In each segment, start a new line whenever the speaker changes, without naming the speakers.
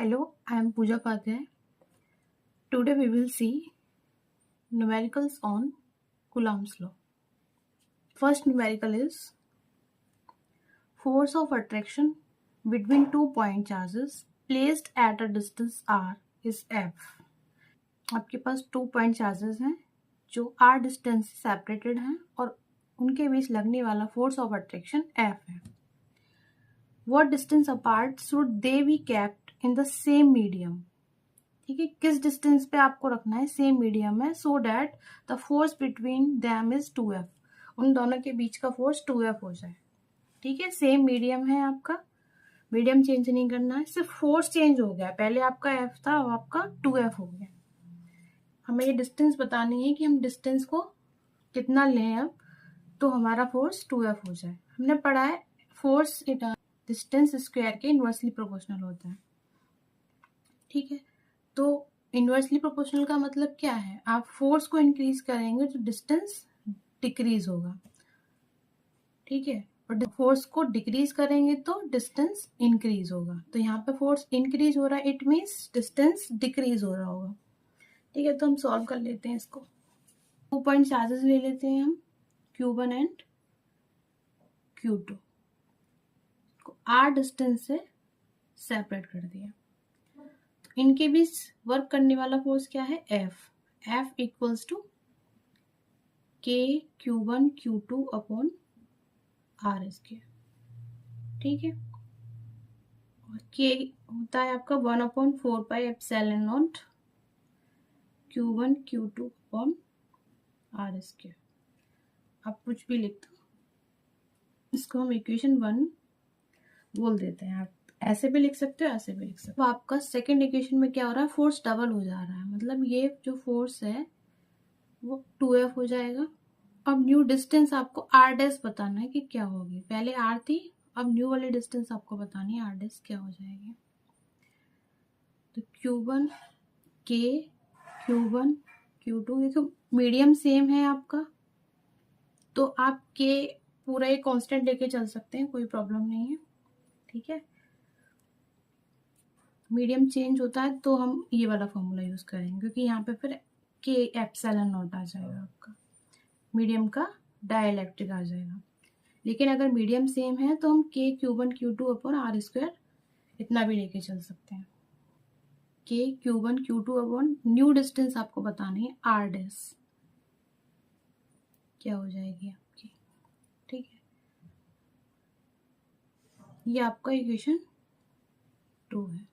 Hello, I am Pooja Padhyay. Today we will see numericals on Coulomb's law. First numerical is force of attraction between two point charges placed at a distance r is F. आपके पास 2 point charges हैं जो r distance से separated हैं और उनके बीच लगने वाला force of attraction F है. What distance apart should they be kept in the same medium? ठीक है, किस डिस्टेंस पे आपको रखना है सेम मीडियम में so that the force between them is 2F. उन दोनों के बीच का फोर्स 2F हो जाए. ठीक है, सेम मीडियम है आपका, मीडियम चेंज नहीं करना है, सिर्फ फोर्स चेंज हो गया. पहले आपका F था, अब आपका 2F हो गया. हमें ये डिस्टेंस बतानी है कि हम डिस्टेंस को कितना लें अब तो हमारा फोर्स 2F हो जाए. हमने पढ़ा है फोर्स डिस्टेंस स्क्वायर के इनवर्सली प्रोपोर्शनल होता है. ठीक है, तो इनवर्सली प्रोपोर्शनल का मतलब क्या है? आप फोर्स को इंक्रीज करेंगे तो डिस्टेंस डिक्रीज होगा. ठीक है, और फोर्स को डिक्रीज करेंगे तो डिस्टेंस इंक्रीज होगा. तो यहाँ पे फोर्स इंक्रीज हो रहा है, इट मीन्स डिस्टेंस डिक्रीज हो रहा होगा. ठीक है, तो हम सॉल्व कर लेते हैं इसको. 2 पॉइंट चार्जेस ले लेते हैं हम, Q1 एंड Q2 को r डिस्टेंस से सेपरेट कर दिया. इनके बीच वर्क करने वाला फोर्स क्या है? F equals to K Q1 Q2 upon R square. ठीक है, और K होता है आपका 1/4πε0 Q1 Q2 upon R square. आप कुछ भी लिख दो, इसको हम इक्वेशन 1 बोल देते हैं. आप ऐसे भी लिख सकते हो, ऐसे भी लिख सकते हो. तो आपका सेकंड इक्वेशन में क्या हो रहा है? फोर्स डबल हो जा रहा है, मतलब ये जो फोर्स है वो 2F हो जाएगा. अब न्यू डिस्टेंस आपको r डैश बताना है कि क्या होगी. पहले r थी, अब न्यू वाली डिस्टेंस आपको बतानी है r डैश क्या हो जाएगी. तो Q1 K Q1 Q2, देखो मीडियम सेम है आपका तो आप K पूरा एक कांस्टेंट लेके चल सकते हैं, कोई प्रॉब्लम नहीं है. ठीक है, मीडियम चेंज होता है तो हम ये वाला फॉर्मूला यूज करेंगे क्योंकि यहाँ पे फिर K एप्सिलॉन नॉट आ जाएगा, आपका मीडियम का डाइलेक्ट्रिक आ जाएगा. लेकिन अगर मीडियम सेम है तो हम K Q1 Q2 upon R square इतना भी लेके चल सकते हैं. K Q1 Q2 upon new distance आपको बतानी है R डैश क्या हो जाएगी आपकी. ठीक है, ये आपका इक्वेशन 2 है.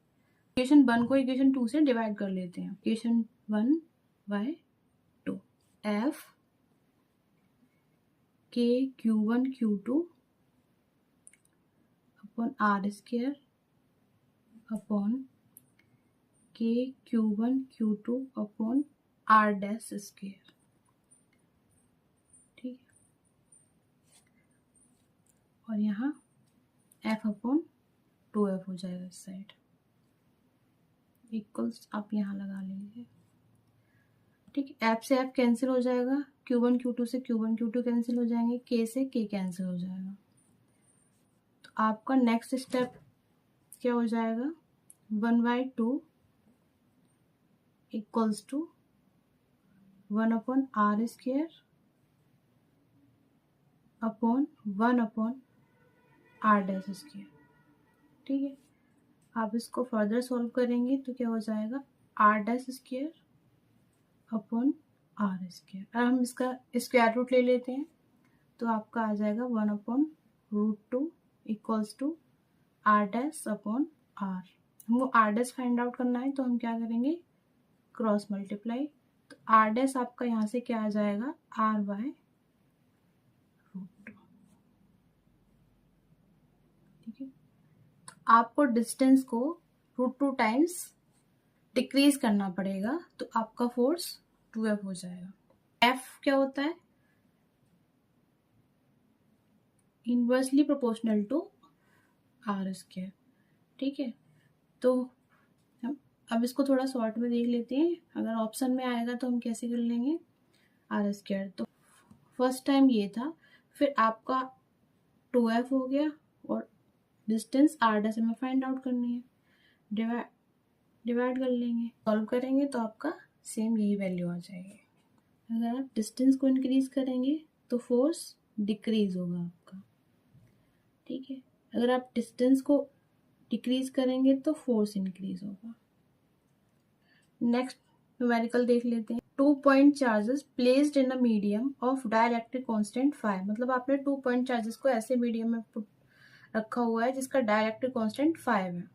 इक्वेशन 1 को इक्वेशन 2 से डिवाइड कर लेते हैं. Equation 1/2 F K Q1 Q2 upon R square upon K Q1 Q2 upon R dash square. ठीक है, और यहाँ F अपॉन 2F हो जाएगा इस साइड. इक्वल्स आप यहाँ लगा लीजिए. ठीक है, F से F कैंसिल हो जाएगा, Q1 Q2 से Q1 Q2 कैंसिल हो जाएंगे, K से K कैंसिल हो जाएगा. तो आपका नेक्स्ट स्टेप क्या हो जाएगा? 1/2 equals to 1 upon R square upon 1 upon R dash square. ठीक है, आप इसको फर्दर सॉल्व करेंगे तो क्या हो जाएगा? R dash square upon R square. अब हम इसका स्क्वायर रूट ले लेते हैं तो आपका आ जाएगा 1/√2 equals to R dash upon R. हमको R डैश फाइंड आउट करना है तो हम क्या करेंगे? Cross multiply. तो R डैश आपका यहाँ से क्या आ जाएगा? R/√2. ठीक है, आपको डिस्टेंस को √2 टाइम्स डिक्रीज करना पड़ेगा तो आपका फोर्स 2F हो जाएगा. F क्या होता है? Inversely proportional to R square. ठीक है, तो हम अब इसको थोड़ा शॉर्ट में देख लेते हैं. अगर ऑप्शन में आएगा तो हम कैसे कर लेंगे? R square. तो फर्स्ट टाइम ये था, फिर आपका 2F हो गया और डिस्टेंस R डैश हमें फाइंड आउट करनी है. डिवाइड डिवाइड कर लेंगे, सॉल्व करेंगे तो आपका सेम यही वैल्यू आ जाएगी। अगर आप डिस्टेंस को इंक्रीज करेंगे तो फोर्स डिक्रीज होगा आपका, ठीक है। अगर आप डिस्टेंस को डिक्रीज करेंगे तो फोर्स इंक्रीज होगा। नेक्स्ट न्यूमेरिकल देख लेते हैं। 2 point charges placed in a medium of dielectric constant 5, मतलब आपने 2 पॉइंट चार्जेस को ऐसे मीडियम में रखा हुआ है जिसका डाइलेक्ट्रिक कांस्टेंट 5 है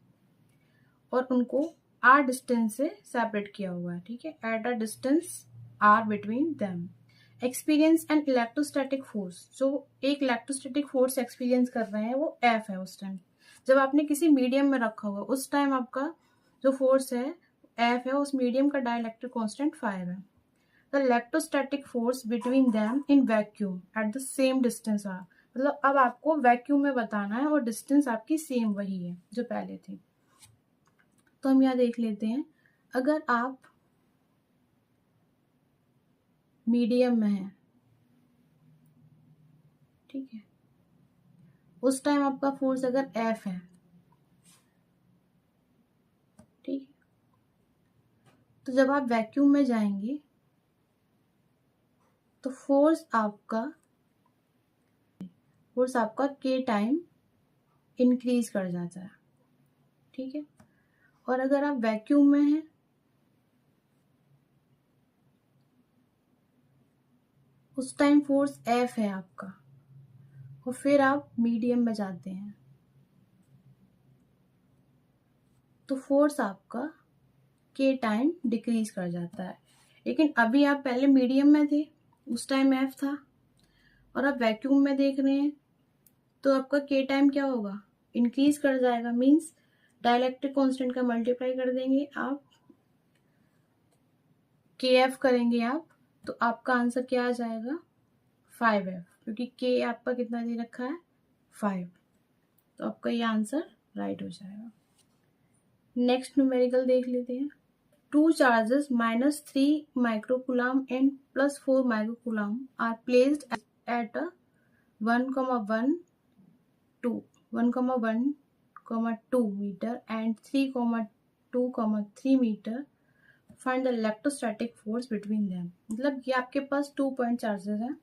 और उनको r डिस्टेंस से सेपरेट किया हुआ है, ठीक है। At a distance r between them experience and electrostatic force, जो एक इलेक्ट्रोस्टैटिक फोर्स एक्सपीरियंस कर रहे हैं वो F है। उस टाइम जब आपने किसी मीडियम में रखा हुआ उस टाइम आपका जो फोर्स है F है, उस मीडियम का डाइलेक्ट्रिक कांस्टेंट 5 है। The electrostatic force between them in vacuum at the same distance R, मतलब अब आपको वैक्यूम में बताना है और डिस्टेंस आपकी सेम वही है जो पहले थी। तो हम यहाँ देख लेते हैं, अगर आप मीडियम में हैं, ठीक है, उस टाइम आपका फोर्स अगर F है, ठीक है, तो जब आप वैक्यूम में जाएंगे तो फोर्स आपका K टाइम इंक्रीज कर जाता है, ठीक है। और अगर आप वैक्यूम में हैं उस टाइम फोर्स F है आपका और फिर आप मीडियम में जाते हैं तो फोर्स आपका K टाइम डिक्रीज कर जाता है। लेकिन अभी आप पहले मीडियम में थे, उस टाइम F था, और आप वैक्यूम में देख रहे हैं तो आपका K टाइम क्या होगा, इंक्रीज कर जाएगा। मींस डाइलेक्ट्रिक कांस्टेंट का मल्टीप्लाई कर देंगे आप, KF करेंगे आप, तो आपका आंसर क्या आ जाएगा 5F, क्योंकि K आपका कितना दे रखा है 5, तो आपका ये आंसर राइट हो जाएगा। नेक्स्ट न्यूमेरिकल देख लेते हैं। 2 charges -3 microcoulomb and +4 microcoulomb are placed at a 1,1, 1,2 meter and 3,2,3 meter. Find the electrostatic force between them. मतलब ये आपके पास 2 पॉइंट चार्जेस हैं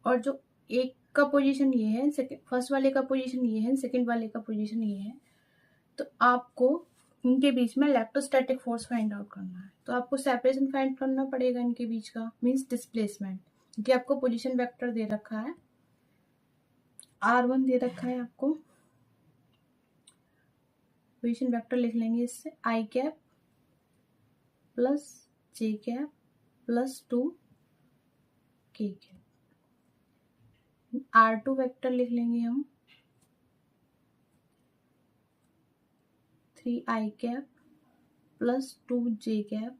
और जो एक का पोजीशन ये है, फर्स्ट वाले का पोजीशन ये है, सेकंड वाले का पोजीशन ये है, तो आपको इनके बीच में इलेक्ट्रोस्टैटिक फोर्स फाइंड आउट करना है। तो आपको सेपरेशन फाइंड करना पड़ेगा इनके बीच का, मींस डिस्प्लेसमेंट, क्योंकि आपको पोजीशन वेक्टर दे रखा है, r1 दे रखा है आपको। पोजीशन वेक्टर लिख लेंगे इससे i cap plus j cap plus 2 k cap. r2 vector लिख लेंगे हम 3i cap plus 2j cap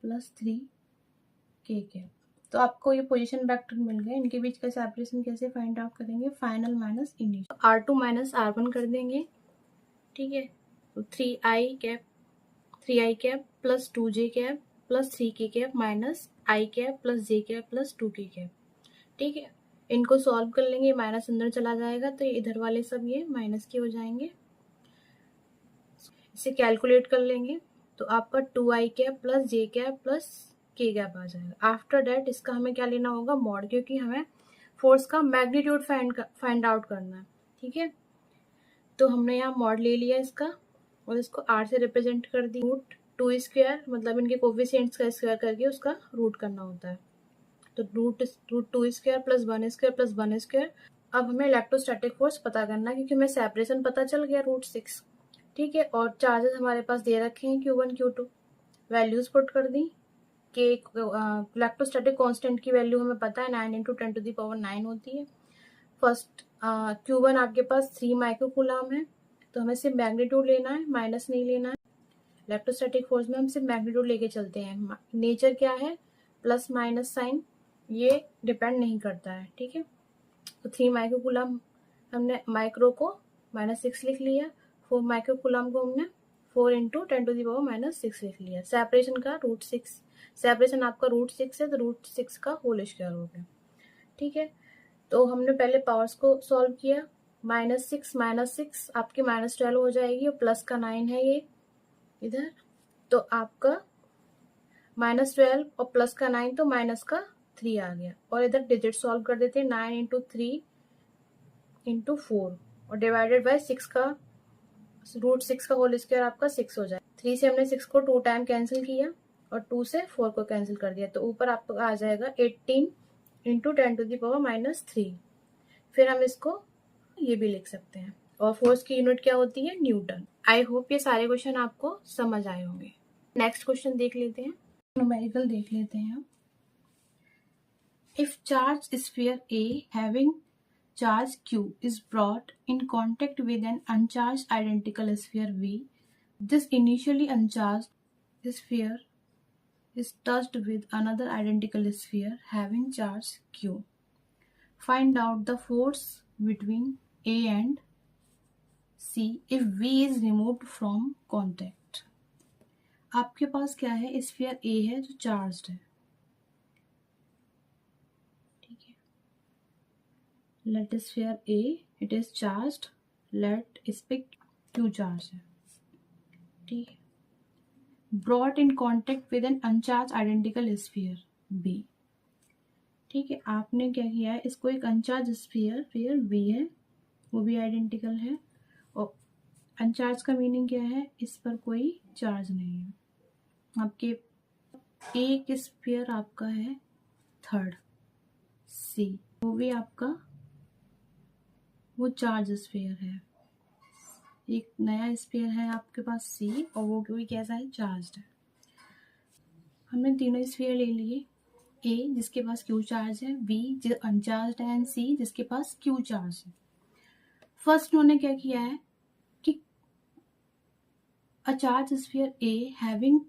plus 3k cap. तो आपको ये पोजीशन वेक्टर मिल गए, इनके बीच का सेपरेशन कैसे फाइंड आउट करेंगे, final minus initial, r2 minus r1 कर देंगे, ठीक है। तो 3i cap plus 2j cap plus 3k cap minus i cap plus j cap plus 2k cap, ठीक है। इनको सॉल्व कर लेंगे, माइनस अंदर चला जाएगा तो इधर वाले सब ये माइनस के हो जाएंगे। इसे कैलकुलेट कर लेंगे तो आपका 2i cap plus j cap plus k cap आ जाएगा। आफ्टर दैट इसका हमें क्या लेना होगा, मॉड, क्योंकि हमें फोर्स का मैग्नीट्यूड फाइंड आउट करना है, ठीक है। तो हमने यहाँ मॉड ले लिया इसका और इसको r से रिप्रेजेंट कर दी, रूट 2 स्क्वायर, मतलब इनके कोफिशिएंट्स का स्क्वायर करके उसका रूट करना होता है। तो root 2 square plus 1 square plus 1 square. अब हमें इलेक्ट्रोस्टैटिक फोर्स पता करना है, क्योंकि हमें सेपरेशन पता चल गया √6, ठीक है। और चार्जेस हमारे पास दे रखे हैं Q1 Q2, वैल्यूज पुट कर दी। के इलेक्ट्रोस्टैटिक कांस्टेंट की वैल्यू हमें पता है 9 × 10⁹ होती है। फर्स्ट Q1 आपके पास 3 माइक्रोकूलम है, तो हमें सिर्फ मैग्नीट्यूड लेना है, माइनस नहीं लेना है। इलेक्ट्रोस्टैटिक फोर्स में हम सिर्फ मैग्नीट्यूड लेके चलते हैं, नेचर क्या है प्लस माइनस साइन, ये डिपेंड नहीं करता है, ठीक है। तो 3 माइक्रोकूलम हमने माइक्रो को -6 लिख लिया, 4 माइक्रोकूलम को हमने 4 × 10⁻⁻6 लिख लिया। सेपरेशन का √6, सेपरेशन आपका √6 है तो √6 का होल स्क्वायर हो गया, ठीक है। तो हमने पहले पावर्स को सॉल्व किया, -6 आपकी -12 हो जाएगी और प्लस का 9 है ये, इधर, तो आपका -12 और प्लस का 9 तो माइनस का 3 आ गया। और इधर डिजिट सॉल्व कर देते हैं, 9 इंटू 3 इंटू 4 और डिवाइडेड बाय 6 का √6 का होल स्क्वायर आपका 6 हो जाए। 3 से हमने 6 को 2 टाइम कैंसिल किया और 2 से 4 को कैंसिल कर दिया, तो ऊपर आपको आ जाएगा 18 इंटू 10⁻³ फिर हम इसको ये भी लिख सकते हैं। और फोर्स की यूनिट क्या होती है? न्यूटन। आई होप ये सारे क्वेश्चन आपको समझ आए होंगे। नेक्स्ट क्वेश्चन देख लेते हैं, न्यूमेरिकल देख लेते हैं। If charge sphere A having charge Q is brought in contact with an uncharged identical sphere V, this initially uncharged sphere is touched with another identical sphere having charge Q. Find out the force between A and C if V is removed from contact. आपके पास क्या है? Sphere A है जो charged है, ठीक है। Let sphere A it is charged, let इस पे Q चार्ज है, ठीक है। Brought in contact with an uncharged identical sphere B, ठीक है। आपने क्या किया है? इसको एक अनचार्ज स्फीयर B है, वो भी आइडेंटिकल है, और अनचार्ज का मीनिंग क्या है? इस पर कोई चार्ज नहीं है। आपके एक स्फीयर आपका है थर्ड C, वो भी आपका वो चार्ज स्फीयर है। एक नया स्फीयर है आपके पास C और वो भी कैसा है? चार्ज्ड है। हमने तीनों स्फीयर ले लिए, A जिसके पास Q चार्ज है, B जो अनचार्ज्ड है, एंड C जिसके पास Q चार्ज है। फर्स्ट उन्होंने क्या किया है कि a charged sphere A having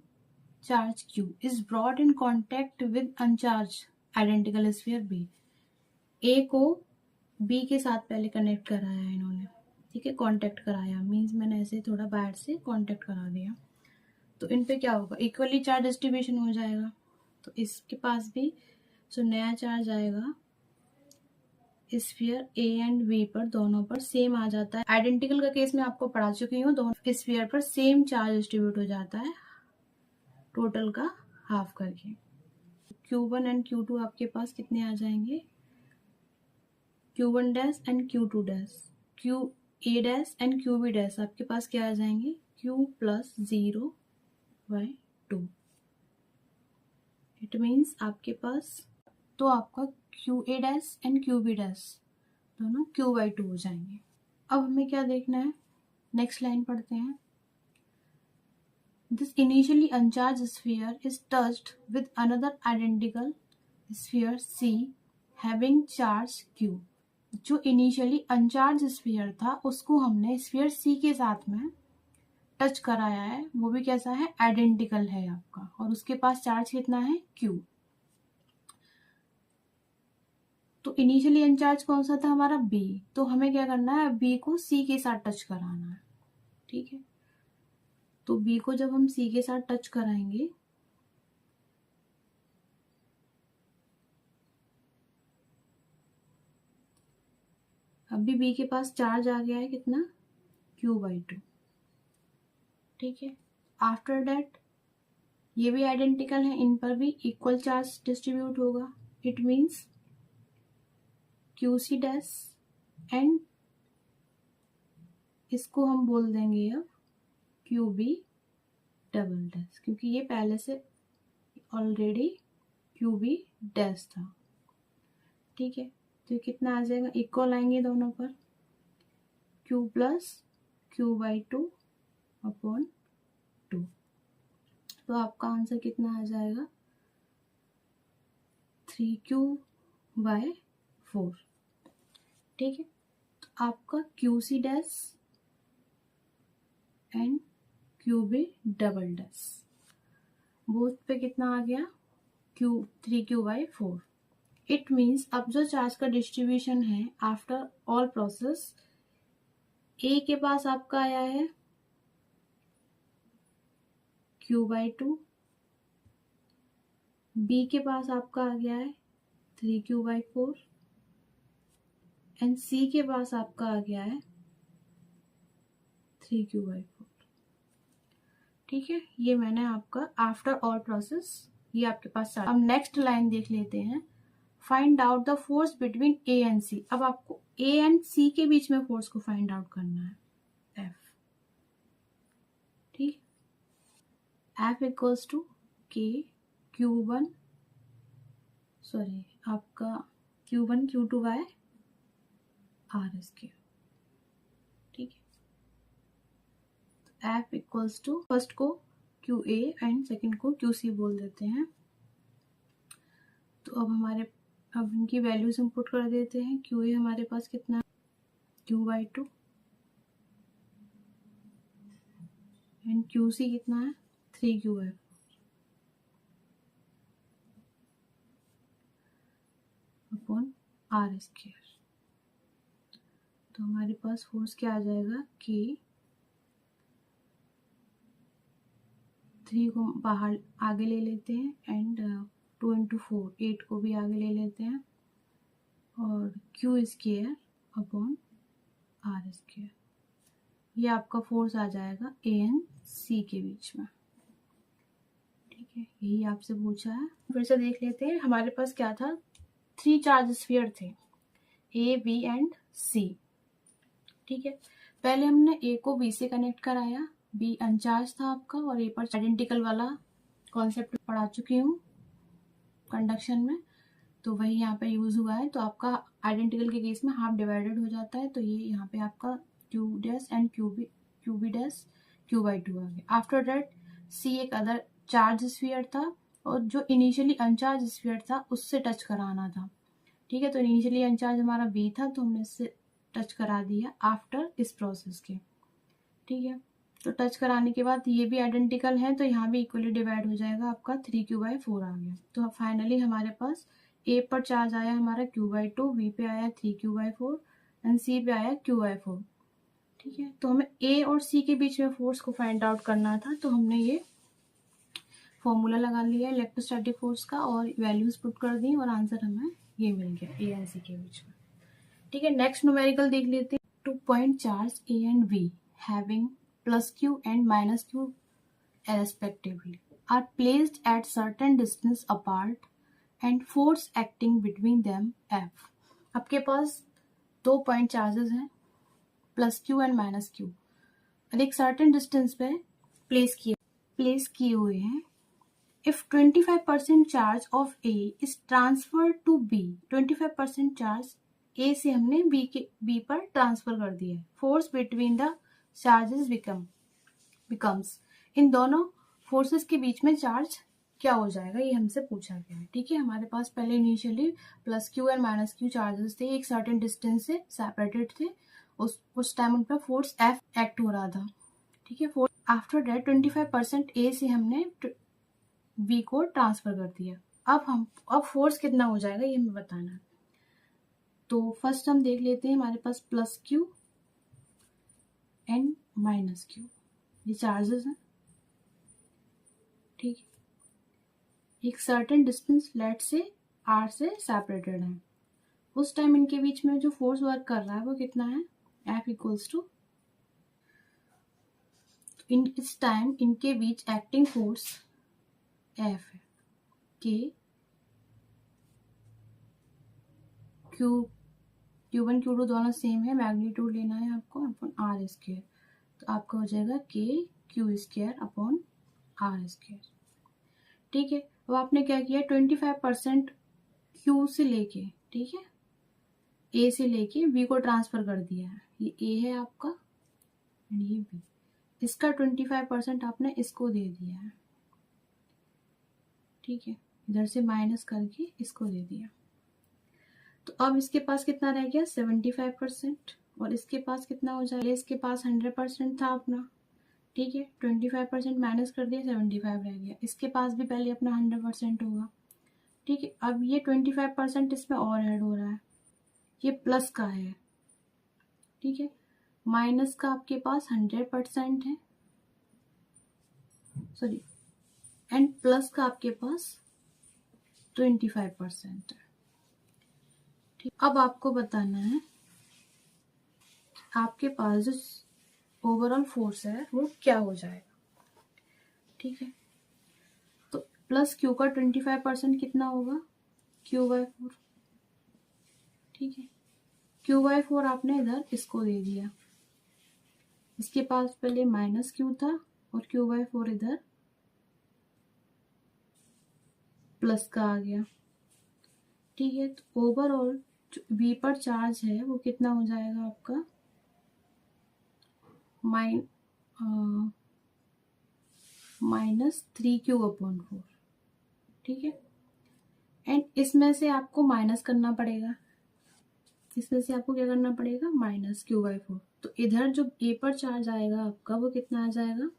charge Q is brought in contact with uncharged identical sphere B. A को B के साथ पहले कनेक्ट कराया है इन्होंने, ठीक है। कांटेक्ट कराया मींस मैंने ऐसे थोड़ा बाहर से कांटेक्ट करा दिया, तो इन पे क्या होगा? इक्वली चार्ज डिस्ट्रीब्यूशन हो जाएगा। तो इसके पास भी जो नया चार्ज आएगा स्फीयर A एंड B पर, दोनों पर सेम आ जाता है। आइडेंटिकल का केस में आपको पढ़ा चुकी हूँ, दोनों स्फीयर पर सेम चार्ज डिस्ट्रीब्यूट हो जाता है, टोटल का हाफ करके। Q1 एंड Q2 आपके पास कितने आ जाएंगे? Q1 dash and Q2 dash, QA dash and QB dash आपके पास क्या आ जाएंगे? Q plus 0/2। इट मीन्स आपके पास तो आपका QA dash and QB dash दोनों Q/2 हो जाएंगे। अब हमें क्या देखना है? नेक्स्ट लाइन पढ़ते हैं। This initially uncharged sphere is touched with another identical sphere C having charge Q. जो इनिशियली अनचार्ज स्फीयर था उसको हमने स्फीयर C के साथ में टच कराया है, वो भी कैसा है? आइडेंटिकल है आपका, और उसके पास चार्ज कितना है? Q। तो इनिशियली अनचार्ज कौन सा था हमारा? B। तो हमें क्या करना है? B को C के साथ टच कराना है, ठीक है। तो B को जब हम C के साथ टच कराएंगे अभी B के पास चार्ज आ गया है कितना? Q/2, ठीक है। आफ्टर दैट ये भी आइडेंटिकल है, इन पर भी इक्वल चार्ज डिस्ट्रीब्यूट होगा। It means QC dash and इसको हम बोल देंगे अब QB डबल डैश, क्योंकि ये पहले से ऑलरेडी QB डैश था, ठीक है। तो कितना आ जाएगा? इक्वल आएंगे दोनों पर, Q प्लस Q/2 अपॉन 2। तो आपका आंसर कितना आ जाएगा? 3Q/4, ठीक है। तो आपका QC dash and QB double dash both पे कितना आ गया? 3Q/4। इट मीन्स अब जो चार्ज का डिस्ट्रीब्यूशन है आफ्टर ऑल प्रोसेस, A के पास आपका आया है Q/2, B के पास आपका आ गया है 3Q/4 एंड C के पास आपका आ गया है 3Q/4, ठीक है, ये मैंने आपका आफ्टर ऑल प्रोसेस ये आपके पास। अब नेक्स्ट लाइन देख लेते हैं, find out the force between A and C. अब आपको ए एंड सी के बीच में फोर्स को फाइंड आउट करना है, एफ। ठीक, एफ इक्वल्स टू के Q1 सॉरी आपका Q1 Q2 bye are square. ठीक है, एफ इक्वल्स टू फर्स्ट को QA एंड सेकंड को QC बोल देते हैं। तो अब इनकी वैल्यूज हम पुट कर देते हैं। QA हमारे पास कितना है, Q/2 एंड QC कितना है, 3Q/4 अपॉन आर स्क्वायर। तो हमारे पास फोर्स क्या आ जाएगा, K 3 को बाहर आगे ले लेते हैं एंड 2 × 4 8 को भी आगे ले लेते हैं और Q² अपॉन आर स्क्वायर। ये आपका फोर्स आ जाएगा ए एंड सी के बीच में। ठीक है, यही आपसे पूछा है। फिर से देख लेते हैं, हमारे पास क्या था, 3 चार्ज स्फीयर थे, ए बी एंड सी। ठीक है, पहले हमने ए को बी से कनेक्ट कराया, बी अनचार्ज था आपका, और ए पर आइडेंटिकल वाला कॉन्सेप्ट पढ़ा चुकी हूँ कंडक्शन में, तो वही यहाँ पे यूज हुआ है। तो आपका आइडेंटिकल के केस में हाफ डिवाइडेड हो जाता है, तो ये यहाँ पे आपका Q dash and QB dash Q/2 आ गया। आफ्टर दैट सी एक अदर चार्ज स्फीयर था, और जो इनिशियली अनचार्ज स्फीयर था उससे टच कराना था। ठीक है, तो इनिशियली अनचार्ज हमारा बी था, तो हमने इससे टच करा दिया आफ्टर इस प्रोसेस के। ठीक है, तो टच कराने के बाद ये भी आइडेंटिकल है, तो यहाँ भी इक्वली डिवाइड हो जाएगा, आपका 3Q/4 आ गया। तो फाइनली हमारे पास ए पर चार्ज आया हमारा Q/2, बी पे आया 3Q/4 एंड सी पे आया Q/4। ठीक है, तो हमें ए और सी के बीच में फोर्स को फाइंड आउट करना था, तो हमने ये फॉर्मूला लगा लिया इलेक्ट्रोस्टैटिक फोर्स का और वैल्यूज पुट कर दी और आंसर हमें ये मिल गया ए एंड सी के बीच में। ठीक है, नेक्स्ट न्यूमेरिकल देख लेते हैं। 2 point charge A and be having +Q and -Q respectively are placed at certain distance apart and force acting between them F। आपके पास 2 पॉइंट चार्जेस हैं, +Q एंड -Q, और एक सर्टेन डिस्टेंस पे place किए हुए हैं। If 25% charge of A is transferred to B, 25% charge A से हमने B पर ट्रांसफर कर दिया है। Force between the charges becomes, इन दोनों फोर्सेस के बीच में चार्ज क्या हो जाएगा, ये हमसे पूछा गया है। ठीक है, हमारे पास पहले initially +Q and -Q charges थे, एक सर्टेन डिस्टेंस से सेपरेटेड थे, उस टाइम उन पर फोर्स F एक्ट हो रहा था। ठीक है, फोर्स आफ्टर दैट 25% A से हमने B को ट्रांसफर कर दिया। अब फोर्स कितना हो जाएगा ये हमें बताना है। तो फर्स्ट हम देख लेते हैं, हमारे पास +Q एंड -Q ये चार्जेस हैं। ठीक है, एक सर्टेन डिस्टेंस लेट से R से सेपरेटेड है, उस टाइम इनके बीच में जो फोर्स वर्क कर रहा है वो कितना है, F इक्वल्स टू, इस टाइम इनके बीच एक्टिंग फोर्स F है, K Q1 Q2 दोनों सेम है, मैग्नीट्यूड लेना है आपको अपॉन R स्क्वायर, तो आपका हो जाएगा KQ² अपॉन R स्क्वायर। ठीक है, अब आपने क्या किया, 25% Q से लेके, ठीक है, A से लेके B को ट्रांसफर कर दिया है। ये A है आपका एंड ये B, इसका 25% आपने इसको दे दिया है। ठीक है, इधर से माइनस करके इसको दे दिया, तो अब इसके पास कितना रह गया, 75%, और इसके पास कितना हो जाएगा, इसके पास 100% था अपना। ठीक है, 25% माइनस कर दिया, 75 रह गया, इसके पास भी पहले अपना 100% होगा। ठीक है, अब ये 25% इसमें और ऐड हो रहा है, ये प्लस का है। ठीक है, माइनस का आपके पास 100% है, सॉरी, एंड प्लस का आपके पास 25% है। ठीक, अब आपको बताना है आपके पास जो ओवरऑल फोर्स है वो क्या हो जाएगा। ठीक है, तो प्लस क्यू का 25% कितना होगा, Q/4। ठीक है, Q/4 आपने इधर इसको दे दिया, इसके पास पहले माइनस क्यू था और Q/4 इधर प्लस का आ गया। ठीक है, तो ओवरऑल जो V पर चार्ज है वो कितना हो जाएगा आपका, -3Q/4। ठीक है, एंड इसमें से आपको माइनस करना पड़ेगा, इसमें से आपको क्या करना पड़ेगा, -Q/4। तो इधर जो A पर चार्ज आएगा आपका वो कितना आ जाएगा,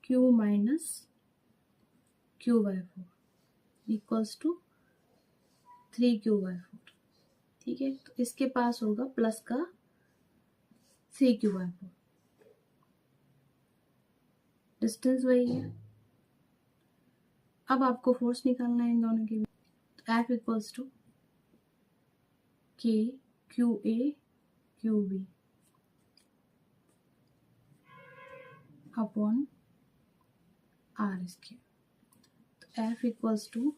Q - Q/4 equals to 3Q/4। ठीक है, तो इसके पास होगा प्लस का 3Q/4, डिस्टेंस वही है। अब आपको फोर्स निकालना है इन दोनों के बीच, तो F equals to K QA QB upon R²। तो F equals to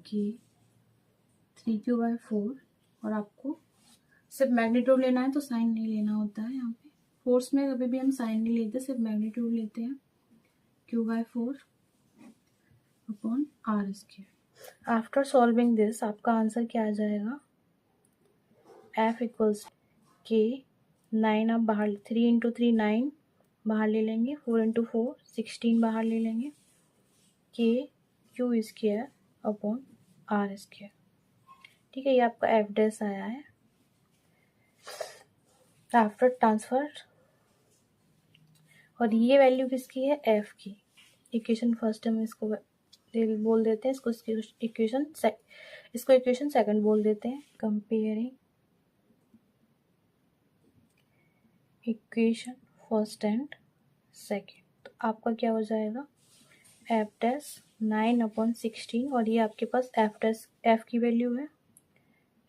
K 3Q/4, और आपको सिर्फ मैग्नीट्यूड लेना है तो साइन नहीं लेना होता है। यहाँ पे फोर्स में कभी भी हम साइन नहीं लेते, सिर्फ मैग्नीट्यूड लेते हैं, Q/4 upon R²। After solving this आपका आंसर क्या आ जाएगा, F इक्वल्स K 9, आप बाहर 3 × 3 9 बाहर ले लेंगे, 4 × 4 16 बाहर ले लेंगे, K Q² अपॉन R²। ठीक है, ये आपका F' आया है आफ्टर ट्रांसफर, और ये वैल्यू किसकी है, F की। इक्वेशन फर्स्ट हम इसको बोल देते हैं, इसको इक्वेशन सेकंड बोल देते हैं। Comparing equation first and second, तो आपका क्या हो जाएगा, F' 9/16, और ये आपके पास F की वैल्यू है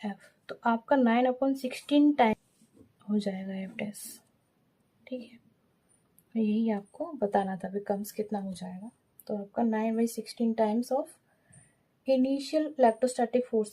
F, तो आपका 9/16 टाइम हो जाएगा F'। ठीक है, यही आपको बताना था बिकम्स कितना हो जाएगा, तो आपका 9/16 times of initial electrostatic force